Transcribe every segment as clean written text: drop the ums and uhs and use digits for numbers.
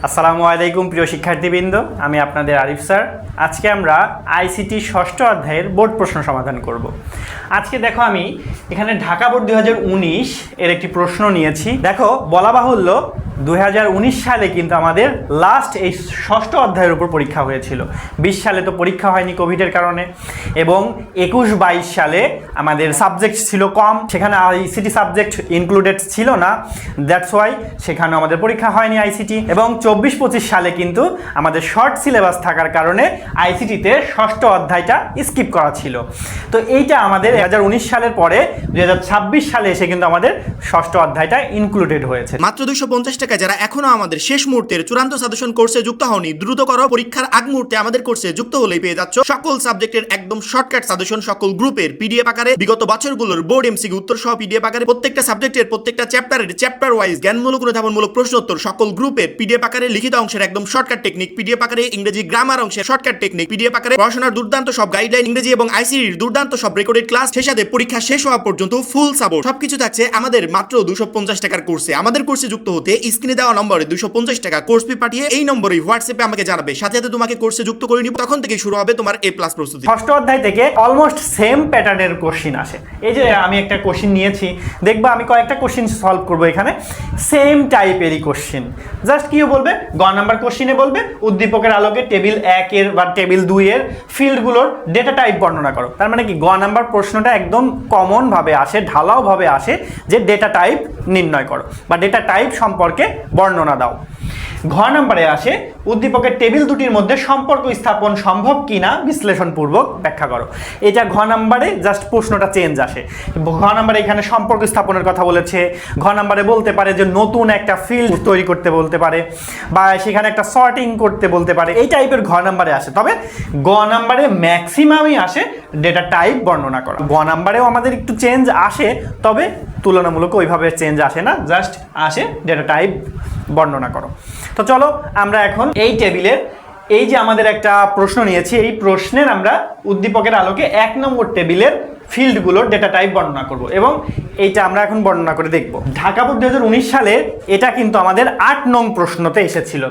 আসসালামু আলাইকুম প্রিয় শিক্ষার্থীবৃন্দ, আমি আপনাদের আরিফ স্যার। আজকে আমরা আইসিটি ষষ্ঠ অধ্যায়ের বোর্ড প্রশ্ন সমাধান করব। আজকে দেখো আমি এখানে ঢাকা বোর্ড 2019 এর একটি প্রশ্ন নিয়েছি। দেখো বলা বাহুল্য 2019 সালে কিন্তু আমাদের লাস্ট এই ষষ্ঠ অধ্যায়ের উপর পরীক্ষা হয়েছিল। 20 সালে তো পরীক্ষা হয়নি কোভিডের কারণে, এবং 21-22 সালে আমাদের সাবজেক্ট ছিল কম, সেখানে আইসিটি সাবজেক্ট ইনক্লুডেড ছিল না, দ্যাটস ওয়াই সেখানে আমাদের পরীক্ষা হয়নি আইসিটি। এবং 24-25 সালে কিন্তু আমাদের শর্ট সিলেবাস থাকার কারণে আইসিটিতে ষষ্ঠ অধ্যায়টা স্কিপ করা ছিল। তো এইটা আমাদের 2019 সালের পরে 2026 সালে এসে কিন্তু আমাদের ষষ্ঠ অধ্যায়টা ইনক্লুডেড হয়েছে। মাত্র 250 টাকা যারা এখনো আমাদের শেষ মুহূর্তের চূড়ান্ত সাজেশন কোর্সে যুক্ত হওনি, দ্রুত করো। পরীক্ষার আগ মুহূর্তে আমাদের কোর্সে যুক্ত হলেই পেয়ে যাচ্ছ সকল সাবজেক্টের একদম শর্টকাট সাজেশন, সকল গ্রুপের পিডিএফ আকারে, বিগত বছরগুলোর বোর্ড এমসিকিউ উত্তর সহ পিডিএফ আকারে, প্রত্যেকটা সাবজেক্টের প্রত্যেকটা চ্যাপ্টারের চ্যাপ্টার ওয়াইজ জ্ঞানমূলক অনুধাবনমূলক প্রশ্নোত্তর সকল গ্রুপের পিডিএফ আকারে, লিখিত অংশের একদম শর্টকাট টেকনিক পিডিএফ আকারে, ইংরেজি গ্রামার অংশের শর্টকাট টেকনিক পিডিএফ আকারে, পড়াশোনার দুর্দান্ত সব গাইডলাইন, ইংরেজি এবং আইসিটির দুর্দান্ত সব রেকর্ডেড ক্লাস, সেই সাথে পরীক্ষা শেষ হওয়া পর্যন্ত ফুল সাপোর্ট, সবকিছু থাকছে আমাদের মাত্র 250 টাকার কোর্সে। আমাদের কোর্সে যুক্ত হতে স্ক্রিনে দেওয়া নম্বরে 250 টাকা কোর্স ফি পাঠিয়ে এই নম্বরেই হোয়াটসঅ্যাপে আমাকে জানাবে, সাথে সাথে তোমাকে কোর্সে যুক্ত করে নিব। তখন থেকে শুরু হবে তোমার A+ প্রস্তুতি। ষষ্ঠ অধ্যায় থেকে অলমোস্ট সেম প্যাটার্নের কোশ্চিন আসে। এই যে আমি একটা কোশ্চিন নিয়েছি, দেখবা আমি কয়েকটা কোশ্চিন সলভ করব এখানে, সেম টাইপেরই কোশ্চিন। জাস্ট কি বলবে, গ নাম্বার কোশ্চিনে বলবে উদ্দীপকের আলোকে টেবিল 1 এর বা টেবিল 2 এর ফিল্ডগুলোর ডেটা টাইপ বর্ণনা করো। তার মানে কি গ নাম্বার প্রশ্নটা একদম কমন ভাবে আসে, ঢালাও ভাবে আসে যে ডেটা টাইপ নির্ণয় করো বা ডেটা টাইপ সম্পর্কে বর্ণনা দাও। ঘ নম্বরে আসে উদ্দীপকের টেবিল দুটির মধ্যে সম্পর্ক স্থাপন সম্ভব কিনা বিশ্লেষণপূর্বক ব্যাখ্যা করো। এটা ঘ নম্বরে জাস্ট প্রশ্নটা চেঞ্জ আসে। ঘ নম্বরে এখানে সম্পর্ক স্থাপনের কথা বলেছে, ঘ নম্বরে বলতে পারে যে নতুন একটা ফিল্ড তৈরি করতে বলতে পারে, বা সেখানে একটা সর্টিং করতে বলতে পারে, এই টাইপের ঘ নম্বরে আসে। তবে গ নম্বরে ম্যাক্সিমামই আসে ডেটা টাইপ বর্ণনা করো। গ নম্বরেও আমাদের একটু চেঞ্জ আসে, তবে তুলনামূলক ওইভাবে চেঞ্জ আসে না, জাস্ট আসে ডেটা টাইপ বর্ণনা করো। তো চলো আমরা এখন এই টেবিলের এই যে আমাদের একটা প্রশ্ন নিয়েছি, এই প্রশ্নের আমরা উদ্দীপকের আলোকে 1 নম্বর টেবিলের ফিল্ডগুলোর ডেটা টাইপ বর্ণনা করব, এবং এইটা আমরা এখন বর্ণনা করে দেখব। ঢাকা বোর্ড 2019 সালে এটা কিন্তু আমাদের 8 নং প্রশ্নতে এসেছিল।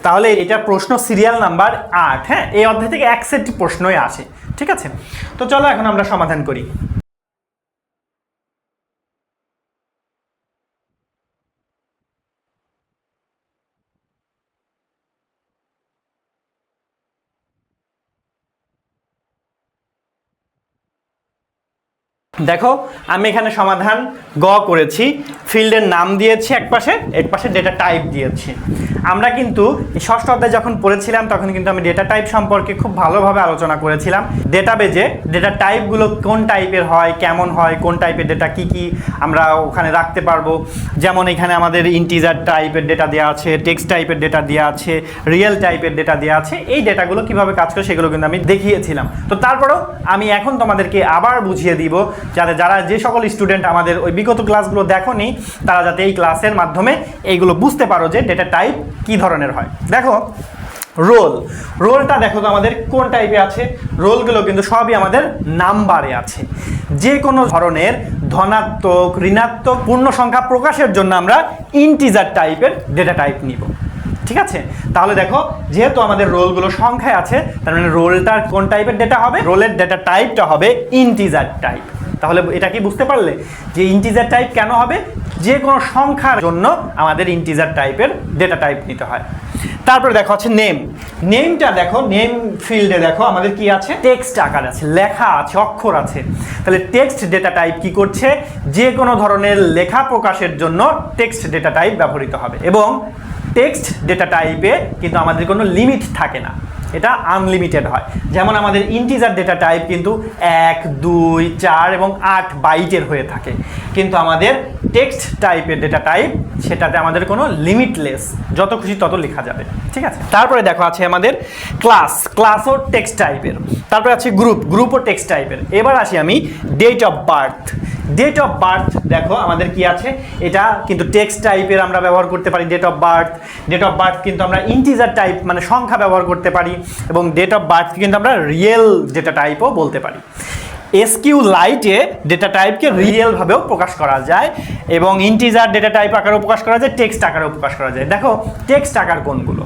তাহলে এটা প্রশ্ন সিরিয়াল নাম্বার 8। হ্যাঁ, এই অধ্যায় থেকে এক সেট প্রশ্নই আসে, ঠিক আছে? তো চলো এখন আমরা সমাধান করি। দেখো আমি এখানে সমাধান গ করেছি, ফিল্ডের নাম দিয়েছি এক পাশে ডেটা টাইপ দিয়েছি। আমরা কিন্তু ষষ্ঠ অধ্যায় যখন পড়েছিলাম তখন কিন্তু আমি ডেটা টাইপ সম্পর্কে খুব ভালোভাবে আলোচনা করেছিলাম। ডেটাবেজে ডেটা টাইপগুলো কোন টাইপের হয়, কেমন হয়, কোন টাইপের ডেটা কি কি আমরা ওখানে রাখতে পারবো। যেমন এখানে আমাদের ইন্টিজার টাইপের ডেটা দেওয়া আছে, টেক্সট টাইপের ডেটা দেওয়া আছে, রিয়েল টাইপের ডেটা দেওয়া আছে। এই ডেটাগুলো কিভাবে কাজ করে সেগুলো কিন্তু আমি দেখিয়েছিলাম। তো তারপরেও আমি এখন তোমাদেরকে আবার বুঝিয়ে দিব, যাতে যারা যে সকল স্টুডেন্ট আমাদের ওই বিগত ক্লাসগুলো দেখোনি তারা যাতে এই ক্লাসের মাধ্যমে এইগুলো বুঝতে পারো যে ডেটা টাইপ কি ধরনের হয়। দেখো রোলটা দেখো তো আমাদের কোন টাইপে আছে। রোলগুলো কিন্তু সবই আমাদের নাম্বারে আছে। যে কোনো ধরনের ধনাত্মক ঋণাত্মক পূর্ণ সংখ্যা প্রকাশের জন্য আমরা ইন্টিজার টাইপের ডেটা টাইপ নিব, ঠিক আছে? তাহলে দেখো যেহেতু আমাদের রোলগুলো সংখ্যায় আছে, তার মানে রোলটার কোন টাইপের ডেটা হবে, রোলের ডেটা টাইপটা হবে ইন্টিজার টাইপ। তাহলে এটা কি বুঝতে পারলে যে ইন্টিজার টাইপ কেন হবে? যে কোনো সংখ্যার জন্য আমাদের ইন্টিজার টাইপের ডেটা টাইপ নিতে হয়। তারপরে দেখো আছে নেমটা দেখো, নেম ফিল্ডে দেখো আমাদের কি আছে, টেক্সট আকার আছে, লেখা আছে, অক্ষর আছে। তাহলে টেক্সট ডেটা টাইপ কি করছে, যে কোনো ধরনের লেখা প্রকাশের জন্য টেক্সট ডেটা টাইপ ব্যবহৃত হবে। এবং টেক্সট ডেটা টাইপে কিন্তু আমাদের কোনো লিমিট থাকে না, এটা আনলিমিটেড হয়। যেমন আমাদের ইন্টিজার ডেটা টাইপ কিন্তু 1, 2, 4 এবং 8 বাইটের হয়ে থাকে, কিন্তু আমাদের টেক্সট টাইপের ডেটা টাইপ সেটাতে আমাদের কোনো লিমিটলেস, যত খুশি তত লেখা যাবে, ঠিক আছে? তারপরে দেখো আছে আমাদের ক্লাসও টেক্সট টাইপের। তারপরে আছে গ্রুপও টেক্সট টাইপের। এবার আসি আমি ডেট অফ বার্থ দেখো আমাদের কি আছে, এটা কিন্তু টেক্সট টাইপের আমরা ব্যবহার করতে পারি। ডেট অফ বার্থ কিন্তু আমরা ইন্টিজার টাইপ মানে সংখ্যা ব্যবহার করতে পারি, এবং ডেট অফ বার্থ কিন্তু আমরা রিয়েল ডেটা টাইপও বলতে পারি। এসকিউ লাইটে ডেটা টাইপকে রিয়েল ভাবেও প্রকাশ করা যায় এবং ইন্টিজার ডেটা টাইপ আকারেও প্রকাশ করা যায়, টেক্সট আকারেও প্রকাশ করা যায়। দেখো টেক্সট আকার কোনগুলো,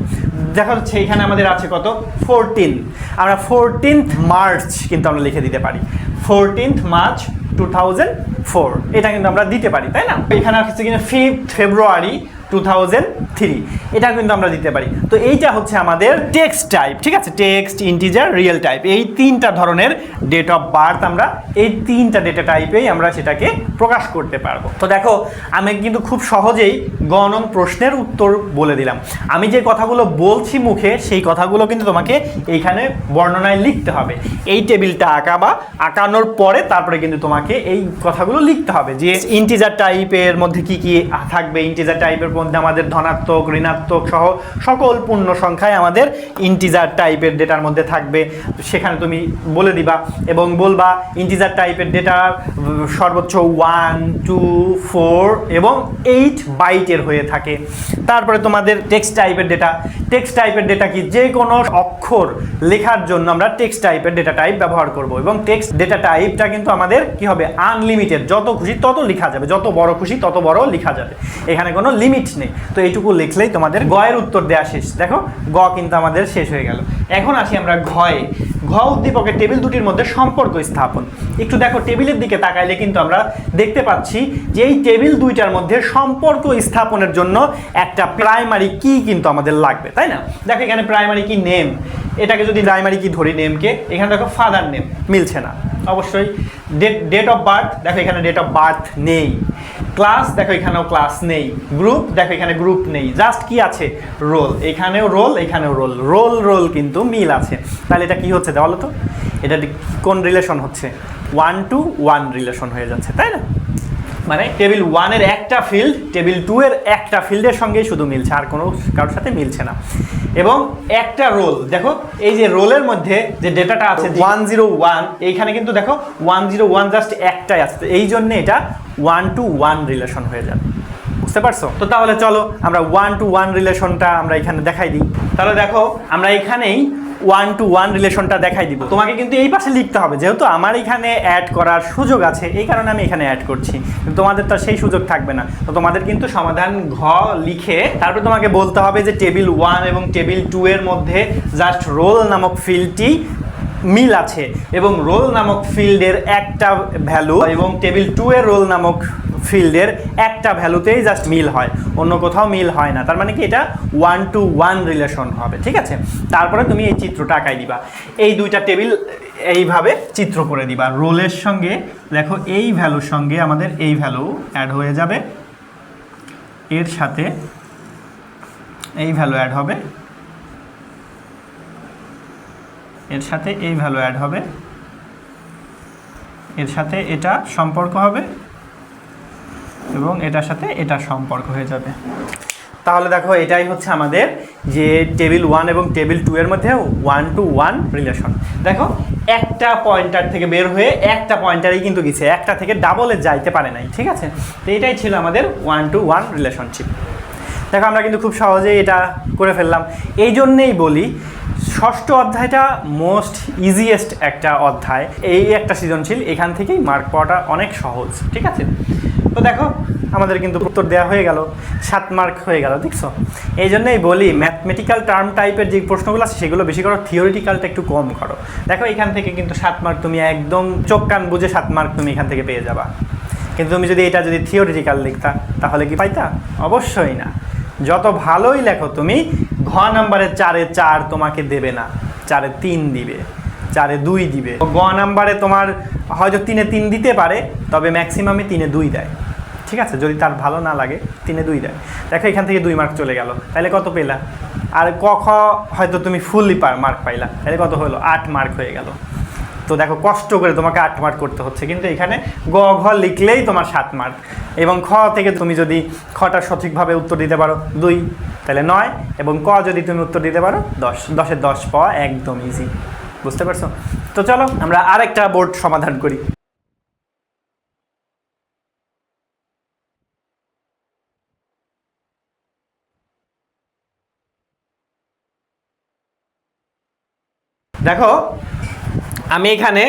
দেখা যাচ্ছে এখানে আমাদের আছে কত 14, আমরা 14th মার্চ কিন্তু আমরা লিখে দিতে পারি 14th মার্চ 2004, এটা কিন্তু আমরা দিতে পারি, তাই না? এখানে আছে কিনা 5th ফেব্রুয়ারি 2003, এটা কিন্তু আমরা দিতে পারি। তো এইটা হচ্ছে আমাদের টেক্সট টাইপ, ঠিক আছে? টেক্সট, ইন্টিজার, রিয়েল টাইপ, এই তিনটা ধরনের ডেট অফ বার্থ আমরা এই তিনটা ডেটা টাইপেই আমরা সেটাকে প্রকাশ করতে পারবো। তো দেখো আমি কিন্তু খুব সহজেই গ নং প্রশ্নের উত্তর বলে দিলাম। আমি যে কথাগুলো বলছি মুখে সেই কথাগুলো কিন্তু তোমাকে এইখানে বর্ণনায় লিখতে হবে। এই টেবিলটা আঁকানোর পরে তারপরে কিন্তু তোমাকে এই কথাগুলো লিখতে হবে যে ইন্টিজার টাইপের মধ্যে কি কি থাকবে, ইন্টিজার টাইপের মধ্যে আমাদের ধনাত্মক, ঋণাত্মক সহ সকল পূর্ণ সংখ্যায় আমাদের ইন্টিজার টাইপের ডেটার মধ্যে থাকবে, সেখানে তুমি বলে দিবা এবং বলবা ইন্টিজার টাইপের ডেটা সর্বোচ্চ 1, 2, 4 এবং 8 বাইটের হয়ে থাকে। তারপরে তোমাদের টেক্সট টাইপের ডেটা কি, যে কোনো অক্ষর লেখার জন্য আমরা টেক্সট টাইপের ডেটা টাইপ ব্যবহার করব এবং টেক্সট ডেটা টাইপটা কিন্তু আমাদের কি হবে, আনলিমিটেড, যত খুশি তত লেখা যাবে, যত বড় খুশি তত বড় লেখা যাবে, এখানে কোনো লিমিট নেই। তো এইটুকু লিখলেই তোমাদের গ এর উত্তর দেওয়া শেষ। দেখো গ কিন্তু আমাদের শেষ হয়ে গেল। এখন আসি আমরা ঘয়ে। ঘ উদ্দীপকের টেবিল দুটির মধ্যে সম্পর্ক স্থাপন। একটু দেখো টেবিলের দিকে তাকাইলে কিন্তু আমরা দেখতে পাচ্ছি যে এই টেবিল দুইটার মধ্যে সম্পর্ক স্থাপনের জন্য একটা প্রাইমারি কি কিন্তু আমাদের লাগবে, তাই না? দেখো এখানে প্রাইমারি কি নেম, এটাকে যদি প্রাইমারি কি ধরি নেমকে, এখানে দেখো ফাদার নেম মিলছে না, অবশ্যই। ডেট অফ বার্থ, দেখো এখানে ডেট অফ বার্থ নেই। ক্লাস, দেখো এখানেও ক্লাস নেই। গ্রুপ, দেখো এখানে গ্রুপ নেই, জাস্ট কি আছে, রোল, এখানেও রোল, এখানেও রোল কিন্তু মিল আছে। তাহলে এটা কি হচ্ছে বলো তো, এটা কোন রিলেশন হচ্ছে, 1 to 1 রিলেশন হয়ে যাচ্ছে, তাই না? মানে টেবিল 1 এর একটা ফিল্ড টেবিল 2 এর একটা ফিল্ডের সঙ্গেই শুধু মিলছে, আর কোনো কারোর সাথে মিলছে না। এবং একটা রোল, দেখো এই যে রোলের মধ্যে যে ডেটাটা আছে 101, এইখানে কিন্তু দেখো 101 জাস্ট একটাই আছে, তো এই জন্য এটা 1 to 1 রিলেশন হয়ে যাবে, বুঝতে পারছো? তো তাহলে চলো আমরা 1 to 1 রিলেশনটা আমরা এখানে দেখাই দিই। তাহলে দেখো আমরা এখানেই 1 to 1 রিলেশনটা দেখাই দিব। তোমাকে কিন্তু এই পাশে লিখতে হবে, যেহেতু আমার এখানে অ্যাড করার সুযোগ আছে এই কারণে আমি এখানে অ্যাড করছি, কিন্তু তোমাদের তো সেই সুযোগ থাকবে না। তো তোমাদের কিন্তু সমাধান ঘ লিখে তারপর তোমাকে বলতে হবে যে টেবিল 1 এবং টেবিল 2 এর মধ্যে জাস্ট রোল নামক ফিল্ডটি মিল আছে এবং রোল নামক ফিল্ডের একটা ভ্যালু এবং টেবিল 2 এর রোল নামক ফিল্ডের একটা ভ্যালুতেই জাস্ট মিল হয়, অন্য কোথাও মিল হয় না। তার মানে কি এটা 1 to 1 রিলেশন হবে, ঠিক আছে? তারপরে তুমি এই চিত্রটা আঁকাই দিবা, এই দুইটা টেবিল এইভাবে চিত্র করে দিবা। রোলের সঙ্গে দেখো এই ভ্যালুর সঙ্গে আমাদের এই ভ্যালু অ্যাড হয়ে যাবে, এর সাথে এই ভ্যালু অ্যাড হবে, এর সাথে এই ভ্যালু অ্যাড হবে, এর সাথে এটা সম্পর্ক হবে এবং এটার সাথে এটা সম্পর্ক হয়ে যাবে। তাহলে দেখো এটাই হচ্ছে আমাদের যে টেবিল 1 এবং টেবিল 2 এর মধ্যে 1 to 1 রিলেশন। দেখো একটা পয়েন্টার থেকে বের হয়ে একটা পয়েন্টারই কিন্তু গেছে, একটা থেকে ডাবলে যাইতে পারে নাই, ঠিক আছে? তো এটাই ছিল আমাদের 1 to 1 রিলেশনশিপ। দেখো আমরা কিন্তু খুব সহজেই এটা করে ফেললাম। এই জন্যেই বলি ষষ্ঠ অধ্যায়টা মোস্ট ইজিয়েস্ট একটা অধ্যায়, এই একটা সৃজনশীল, এখান থেকেই মার্ক পাওয়াটা অনেক সহজ, ঠিক আছে? তো দেখো আমাদের কিন্তু উত্তর দেওয়া হয়ে গেল, 7 মার্ক হয়ে গেল, দেখছো? এই জন্যই বলি ম্যাথমেটিক্যাল টার্ম টাইপের যে প্রশ্নগুলো আছে সেগুলো বেশি করো, থিওরিটিক্যালটা একটু কম করো। দেখো এখান থেকে কিন্তু 7 মার্ক তুমি একদম চোখ কান বুঝে 7 মার্ক তুমি এখান থেকে পেয়ে যাবা। কিন্তু তুমি যদি এটা যদি থিওরিটিক্যাল লিখতা তাহলে কি পাইতা? অবশ্যই না। যত ভালোই লেখো তুমি, ঘ নাম্বারে 4-এ 4 তোমাকে দেবে না, 4-এ 3 দিবে, 4-এ 2 দিবে। গ নাম্বারে তোমার হয়তো 3-এ 3 দিতে পারে, তবে ম্যাক্সিমামে 3-এ 2 দেয়, ঠিক আছে? যদি তার ভালো না লাগে 3-এ 2 দেয়। দেখো এখান থেকে 2 মার্ক চলে গেল, তাহলে কত পেলা? আর ক খ হয়তো তুমি ফুললি মার্ক পাইলা, তাহলে কত হলো? 8 মার্ক হয়ে গেল। তো দেখো কষ্ট করে তোমাকে 8 মার্ক করতে হচ্ছে, কিন্তু এখানে গ ঘ লিখলেই তোমার 7 মার্ক, এবং খ থেকে তুমি যদি খটা সঠিকভাবে উত্তর দিতে পারো 2, তাহলে 9, এবং ক যদি তুমি উত্তর দিতে পারো 10, 10-এ 10 পাওয়া একদম ইজি, বুঝতে পারছো? তো চলো আমরা আরেকটা বোর্ড সমাধান করি। দেখো আমি এখানে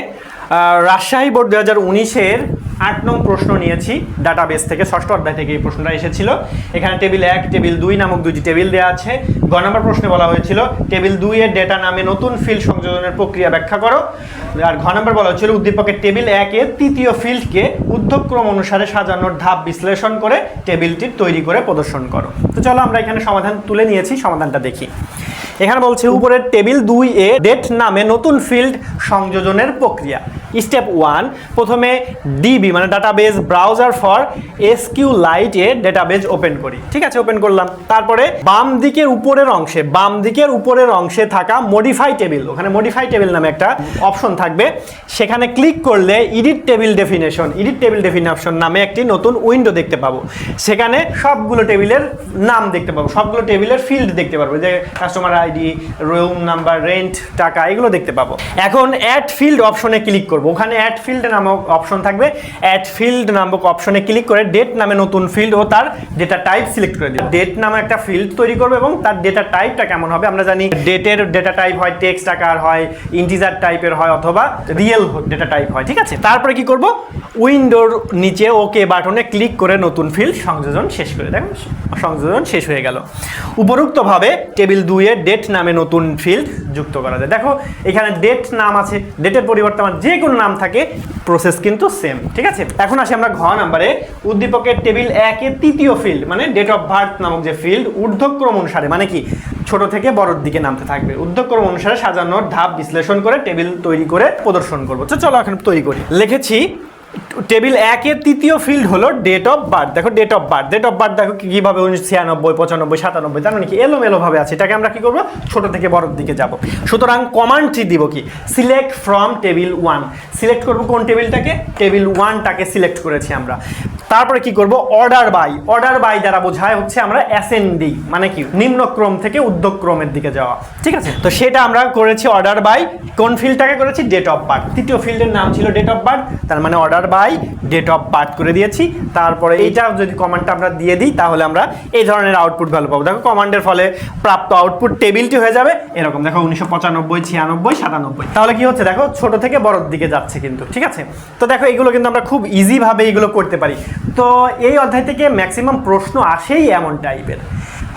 রাজশাহী বোর্ড 2019-এর 8 নং প্রশ্ন নিয়েছি ডাটাবেস থেকে, ষষ্ঠ অধ্যায় থেকে এই প্রশ্নটা এসেছিল। এখানে টেবিল 1 টেবিল 2 নামক দুইটি টেবিল দেওয়া আছে। গ নম্বর প্রশ্নে বলা হয়েছিল টেবিল 2 এর ডেটা নামে নতুন ফিল্ড সংযোজনের প্রক্রিয়া ব্যাখ্যা করো। আর ঘ নম্বর বলা হয়েছিল উদ্দীপকের টেবিল 1 এর তৃতীয় ফিল্ডকে ঊর্ধ্বক্রম অনুসারে সাজানোর ধাপ বিশ্লেষণ করে টেবিলটি তৈরি করে প্রদর্শন করো। তো চলো আমরা এখানে সমাধান তুলে নিয়েছি, সমাধানটা দেখি। এখানে বলছে উপরের টেবিল 2 এ ডেট নামে নতুন ফিল্ড সংযোজনের প্রক্রিয়া। স্টেপ 1, প্রথমে ডিবি মানে database browser for SQLite A database open করি। ঠিক আছে, ওপেন করলাম। তারপরে বাম দিকের উপরের অংশে থাকা মডিফাই টেবিল, ওখানে মডিফাই টেবিল নামে একটা অপশন থাকবে, সেখানে ক্লিক করলে এডিট টেবিল ডেফিনেশন নামে একটি নতুন উইন্ডো দেখতে পাবো। সেখানে সবগুলো টেবিলের নাম দেখতে পাবো, সবগুলো টেবিলের ফিল্ড দেখতে পারবো, যে customer ID, room number, rent, টাকা, এগুলো দেখতে পাবো। এখন অ্যাড ফিল্ড অপশনে ক্লিক করব। ওখানে অ্যাড ফিল্ড নামক অপশন থাকবে, অ্যাড ফিল্ড নামক অপশনে ক্লিক করে ডেট নামে নতুন ফিল্ড ও তার ডেটা টাইপ সিলেক্ট করে দিই। ডেট নামে একটা ফিল্ড তৈরি করবে এবং তার ডেটা টাইপটা কেমন হবে আমরা জানি। ডেটের ডেটা টাইপ হয় টেক্সট আকার হয়, ইন্টিজার টাইপের হয়, অথবা রিয়েল ডেটা টাইপ হয়। ঠিক আছে, তারপরে কি করব, উইন্ডোর নিচে ওকে বাটনে ক্লিক করে নতুন ফিল্ড সংযোজন শেষ করে, দেখো সংযোজন শেষ হয়ে গেল। উপরোক্তভাবে টেবিল 2 এর ডেট নামে নতুন ফিল্ড যুক্ত করা যায়। দেখো এখানে ডেট নাম আছে, ডেটের পরিবর্তে আমার যে কোনো নাম থাকে, প্রসেস কিন্তু সেম। ঠিক আছে, এখন আসি আমরা ঘ নম্বরে। উদ্দীপকের টেবিল 1 এর তৃতীয় ফিল্ড মানে ডেট অফ বার্থ নামক যে ফিল্ড ঊর্ধ্বক্রম অনুসারে, মানে কি ছোট থেকে বড়র দিকে নামতে থাকবে, ঊর্ধ্বক্রম অনুসারে সাজানোর ধাপ বিশ্লেষণ করে টেবিল তৈরি করে প্রদর্শন করবো। তো চলো এখন তৈরি করি। লিখেছি টেবিল 1 এর তৃতীয় ফিল্ড হলো ডেট অফ বার্থ। দেখো ডেট অফ বার্থ দেখো কিভাবে 1996, 95, 97, তার মানে কি এলোমেলো ভাবে আছে। এটাকে আমরা কি করব, ছোট থেকে বড়র দিকে যাব। সুতরাং কমান্ডটি দিব কি, সিলেক্ট ফ্রম টেবিল 1। সিলেক্ট করব কোন টেবিলটাকে, টেবিল 1টাকে সিলেক্ট করেছি আমরা। তারপরে কি করব, অর্ডার বাই দ্বারা বোঝায় হচ্ছে আমরা অ্যাসেন্ডিং, মানে কি নিম্নক্রম থেকে ঊর্ধ্বক্রমের দিকে যাওয়া। ঠিক আছে, তো সেটা আমরা করেছি অর্ডার বাই কোন ফিল্ডটাকে করেছি, ডেট অফ বার্থ। তৃতীয় ফিল্ডের নাম ছিল ডেট অফ বার্থ, তার মানে order by date of birth করে দিয়েছি। তারপরে এইটা যদি কমান্ডটা আমরা দিয়ে দিই তাহলে আমরা এই ধরনের আউটপুট ভ্যালু পাবো। দেখো কমান্ডের ফলে প্রাপ্ত আউটপুট টেবিলটি হয়ে যাবে এরকম, দেখো 1995, 96, 97। তাহলে কি হচ্ছে, দেখো ছোট থেকে বড়র দিকে যাচ্ছে কিন্তু। ঠিক আছে, তো দেখো এগুলো কিন্তু আমরা খুব ইজি ভাবে এগুলো করতে পারি। তো এই অধ্যায় থেকে ম্যাক্সিমাম প্রশ্ন আসেই এমন টাইপের,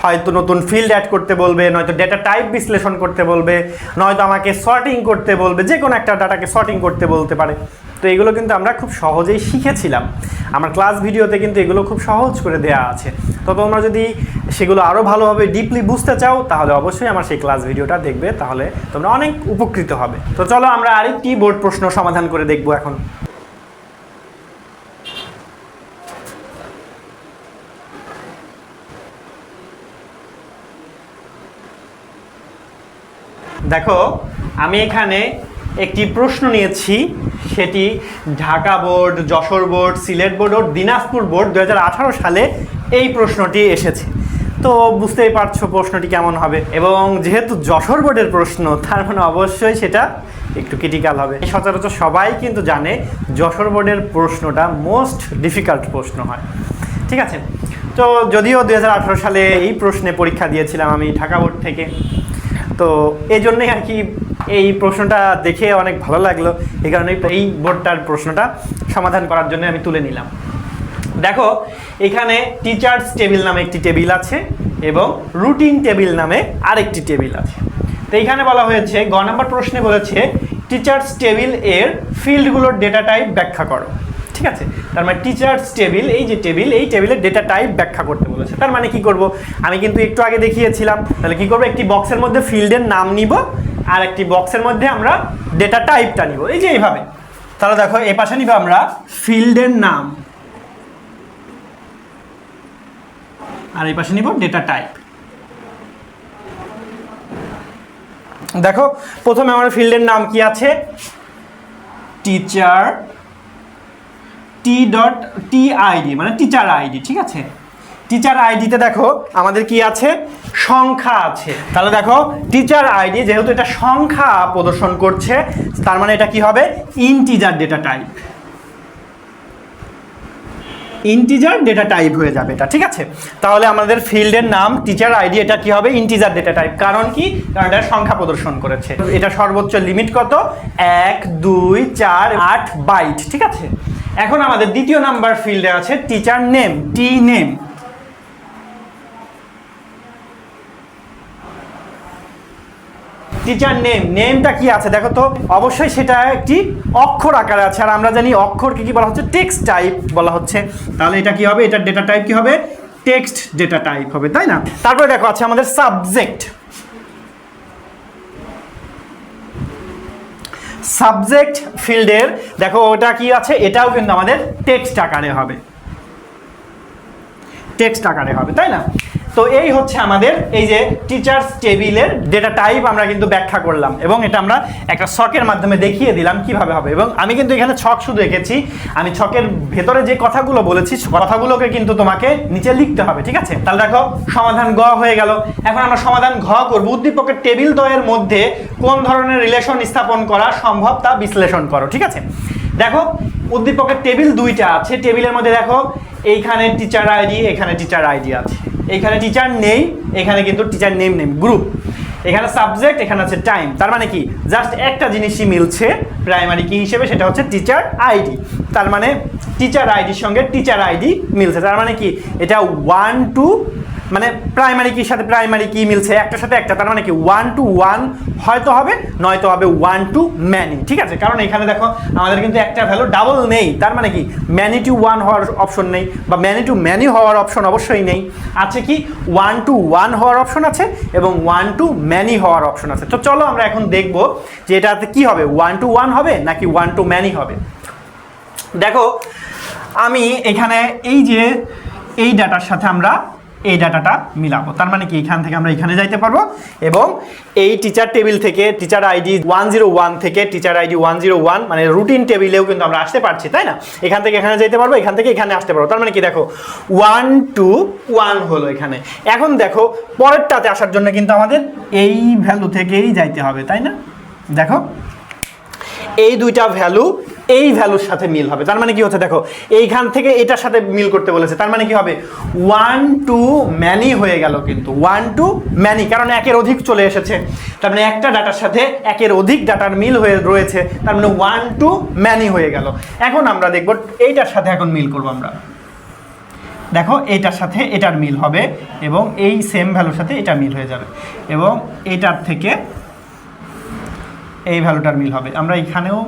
হয়তো নতুন ফিল্ড অ্যাড করতে বলবে, নয়তো ডেটা টাইপ বিশ্লেষণ করতে বলবে, নয়তো আমাকে সর্টিং করতে বলবে, যে কোনো একটা ডাটাকে সর্টিং করতে বলতে পারে। তো এগুলো কিন্তু আমরা খুব সহজেই শিখেছিলাম, আমার ক্লাস ভিডিওতে কিন্তু এগুলো খুব সহজ করে দেওয়া আছে। তো তোমরা যদি সেগুলো আরও ভালোভাবে ডিপলি বুঝতে চাও তাহলে অবশ্যই আমার সেই ক্লাস ভিডিওটা দেখবে, তাহলে তোমরা অনেক উপকৃত হবে। তো চলো আমরা আরেকটি বোর্ড প্রশ্ন সমাধান করে দেখবো এখন। দেখো আমি এখানে একটি প্রশ্ন নিয়েছি, সেটি Dhaka board, Jessore board, Sylhet board ও দিনাজপুর বোর্ড 2018 সালে এই প্রশ্নটি এসেছে। তো বুঝতেই পারছো প্রশ্নটি কেমন হবে, এবং যেহেতু যশোর বোর্ডের প্রশ্ন তার মানে অবশ্যই সেটা একটু ক্রিটিক্যাল হবে। সচরাচর সবাই কিন্তু জানে যশোর বোর্ডের প্রশ্নটা মোস্ট ডিফিকাল্ট প্রশ্ন হয়। ঠিক আছে, তো যদিও 2018 সালে এই প্রশ্নে পরীক্ষা দিয়েছিলাম আমি ঢাকা বোর্ড থেকে, তো এই জন্যই আর কি এই প্রশ্নটা দেখে অনেক ভালো লাগলো, এই কারণে এই বোর্ডটার প্রশ্নটা সমাধান করার জন্য আমি তুলে নিলাম। দেখো এখানে টিচার্স টেবিল নামে একটি টেবিল আছে এবং রুটিন টেবিল নামে আরেকটি টেবিল আছে। তো এইখানে বলা হয়েছে গ নম্বর প্রশ্নে বলেছে টিচার্স টেবিল এর ফিল্ডগুলোর ডেটা টাইপ ব্যাখ্যা করো। ঠিক আছে, তার মানে টিচার্স টেবিল, এই যে টেবিল, এই টেবিলের ডেটা টাইপ ব্যাখ্যা করতে বলেছে। তার মানে কি করব, আমি কিন্তু একটু আগে দেখিয়েছিলাম, তাহলে কি করব, একটি বক্সের মধ্যে ফিল্ডের নাম নিব আর একটি বক্সের মধ্যে আমরা ডেটা টাইপটা নিব, এই যে এইভাবে। তাহলে দেখো এই পাশে নিব আমরা ফিল্ডের নাম আর এই পাশে নিব ডেটা টাইপ। দেখো প্রথমে আমার ফিল্ডের নাম কি আছে, টিচার টি.টিআইডি মানে টিচার আইডি। ঠিক আছে, টিচার আইডিতে দেখো আমাদের কি আছে, সংখ্যা আছে। তাহলে দেখো টিচার আইডি যেহেতু এটা সংখ্যা প্রদর্শন করছে, তার মানে এটা কি হবে, integer data type. Integer data type হয়ে যাবে এটা, ঠিক আছে। তাহলে আমাদের ফিল্ডের নাম টিচার আইডি, এটা কি হবে ইন্টিজার ডেটা টাইপ। কারণ কি, কারণ এটা সংখ্যা প্রদর্শন করেছে। এটা সর্বোচ্চ লিমিট কত, 1 2 4 8 বাইট, ঠিক আছে। এখন আমাদের দ্বিতীয় নাম্বার ফিল্ডে আছে টিচার নেম, টি নেম। টিচার নেম, নেমটা কি আছে দেখো তো, অবশ্যই সেটা একটি অক্ষর আকারে আছে, আর আমরা জানি অক্ষরকে কি বলা হচ্ছে, টেক্সট টাইপ বলা হচ্ছে। তাহলে এটা কি হবে, এটার ডেটা টাইপ কি হবে, টেক্সট ডেটা টাইপ হবে, তাই না। তারপরে দেখো আছে আমাদের সাবজেক্ট। সাবজেক্ট ফিল্ডের দেখো ওটা কি আছে, এটাও কিন্তু আমাদের টেক্সট আকারে হবে, টেক্সট আকারে হবে, তাই না। তো এই হচ্ছে আমাদের এই যে টিচার্স টেবিলের ডেটা টাইপ আমরা কিন্তু ব্যাখ্যা করলাম, এবং এটা আমরা একটা ছকের মাধ্যমে দেখিয়ে দিলাম কিভাবে হবে। এবং আমি কিন্তু এখানে ছক শুধু এঁকেছি, আমি ছকের ভেতরে যে কথাগুলো বলেছি কথাগুলোকে কিন্তু তোমাকে নিচে লিখতে হবে, ঠিক আছে। তাহলে দেখো সমাধান গ হয়ে গেল। এখন আমরা সমাধান ঘ করব। উদ্দীপকের টেবিল দ্বয়ের মধ্যে কোন ধরনের রিলেশন স্থাপন করা সম্ভব তা বিশ্লেষণ করো, ঠিক আছে। দেখো উদ্দীপকের টেবিল দুইটা আছে, টেবিলের মধ্যে দেখো এইখানে টিচার আইডি, এখানে টিচার আইডি আছে, এখানে টিচার নেই, এখানে কিন্তু টিচার নেম নেম গ্রুপ, এখানে সাবজেক্ট, এখানে আছে টাইম। তার মানে কি, জাস্ট একটা জিনিসই মিলছে প্রাইমারি কি হিসেবে, সেটা হচ্ছে টিচার আইডি। তার মানে টিচার আইডির সঙ্গে টিচার আইডি মিলছে, তার মানে কি এটা 1 2, মানে প্রাইমারি কির সাথে প্রাইমারি কি মিলছে, একটার সাথে একটা, তার মানে কি 1 to 1 হয়তো হবে, নয়তো হবে 1 to many, ঠিক আছে। কারণ এখানে দেখো আমাদের কিন্তু একটা ভ্যালু ডাবল নেই, তার মানে কি many to 1 হওয়ার অপশন নেই, বা many to many হওয়ার অপশন অবশ্যই নেই। আছে কি 1 to 1 হওয়ার অপশন আছে, এবং 1 to many হওয়ার অপশন আছে। তো চলো আমরা এখন দেখব যে এটাতে কি হবে, 1 to 1 হবে নাকি 1 to many হবে। দেখো আমি এখানে এই যে এই ডাটার সাথে আমরা এই ডাটাটা মিলাবো, তার মানে কি এখান থেকে আমরা এখানে যাইতে পারবো, এবং এই টিচার টেবিল থেকে টিচার আইডি 101 থেকে টিচার আইডি 101 মানে রুটিন টেবিলেও কিন্তু আমরা আসতে পারছি, তাই না। এখান থেকে এখানে যাইতে পারবো, এখান থেকে এখানে আসতে পারবো, তার মানে কি দেখো 1 to 1 হলো এখানে। এখন দেখো পরেরটাতে আসার জন্য কিন্তু আমাদের এই ভ্যালু থেকেই যাইতে হবে, তাই না। দেখো এই দুইটা ভ্যালু এই ভ্যালুর সাথে মিল হবে, তার মানে কি হচ্ছে দেখো এইখান থেকে এটার সাথে মিল করতে বলেছে, তার মানে কি হবে 1 to many হয়ে গেল, কিন্তু 1 to many কারণ একের অধিক চলে এসেছে, তার মানে একটা ডাটার সাথে একের অধিক ডাটার মিল হয়ে রয়েছে, তার মানে 1 to many হয়ে গেল। এখন আমরা দেখব এইটার সাথে এখন মিল করব আমরা, দেখো এইটার সাথে এটার মিল হবে, এবং এই সেম ভ্যালুর সাথে এটা মিল হয়ে যাবে, এবং এইটার থেকে এই ভ্যালুটার মিল হবে, আমরা এখানেও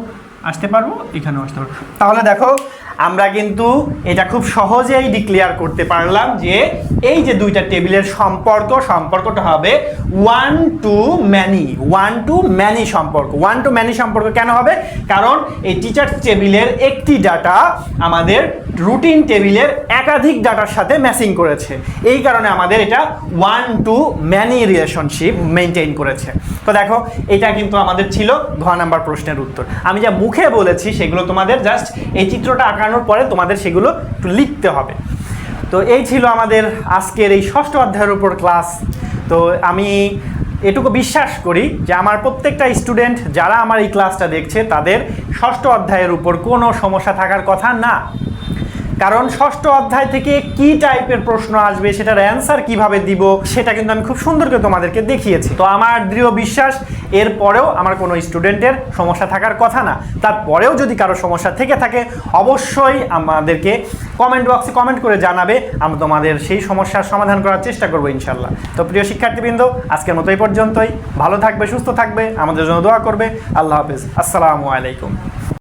আসতে পারবো, এখানেও আসতে পারবো। তাহলে দেখো আমরা কিন্তু এটা খুব সহজেই ডিক্লেয়ার করতে পারলাম যে এই যে দুইটা টেবিলের সম্পর্কটা হবে 1 to many, 1 to many সম্পর্ক। 1 to many সম্পর্ক কেন হবে, কারণ এই টিচার্স টেবিলের একটি ডাটা আমাদের রুটিন টেবিলের একাধিক ডাটার সাথে ম্যাচিং করেছে, এই কারণে আমাদের এটা 1 to many রিলেশনশিপ মেনটেন করেছে। তো দেখো এটা কিন্তু আমাদের ছিল ঘ নাম্বার প্রশ্নের উত্তর। আমি যা মুখে বলেছি সেগুলো তোমাদের জাস্ট এই চিত্রটা আঁকানোর পরে তোমাদের সেগুলো একটু লিখতে হবে। তো এই ছিল আমাদের আজকের এই ষষ্ঠ অধ্যায়ের উপর ক্লাস। তো আমি এটুকু বিশ্বাস করি যে আমার প্রত্যেকটা স্টুডেন্ট যারা আমার এই ক্লাসটা দেখছে তাদের ষষ্ঠ অধ্যায়ের উপর কোনো সমস্যা থাকার কথা না, কারণ ষষ্ঠ অধ্যায় থেকে কি টাইপের প্রশ্ন আসবে, সেটার অ্যান্সার কিভাবে দিব সেটা কিন্তু আমি খুব সুন্দর করে তোমাদেরকে দেখিয়েছি। তো আমার দৃঢ় বিশ্বাস এরপরেও আমার কোনো স্টুডেন্টের সমস্যা থাকার কথা না। তারপরেও যদি কারো সমস্যা থেকে থাকে অবশ্যই আমাদেরকে কমেন্ট বক্সে কমেন্ট করে জানাবে, আমরা তোমাদের সেই সমস্যার সমাধান করার চেষ্টা করবো ইনশাল্লাহ। তো প্রিয় শিক্ষার্থীবৃন্দ, আজকের মতো এই পর্যন্তই। ভালো থাকবে, সুস্থ থাকবে, আমাদের জন্য দোয়া করবে। আল্লাহ হাফেজ, আসসালামু আলাইকুম।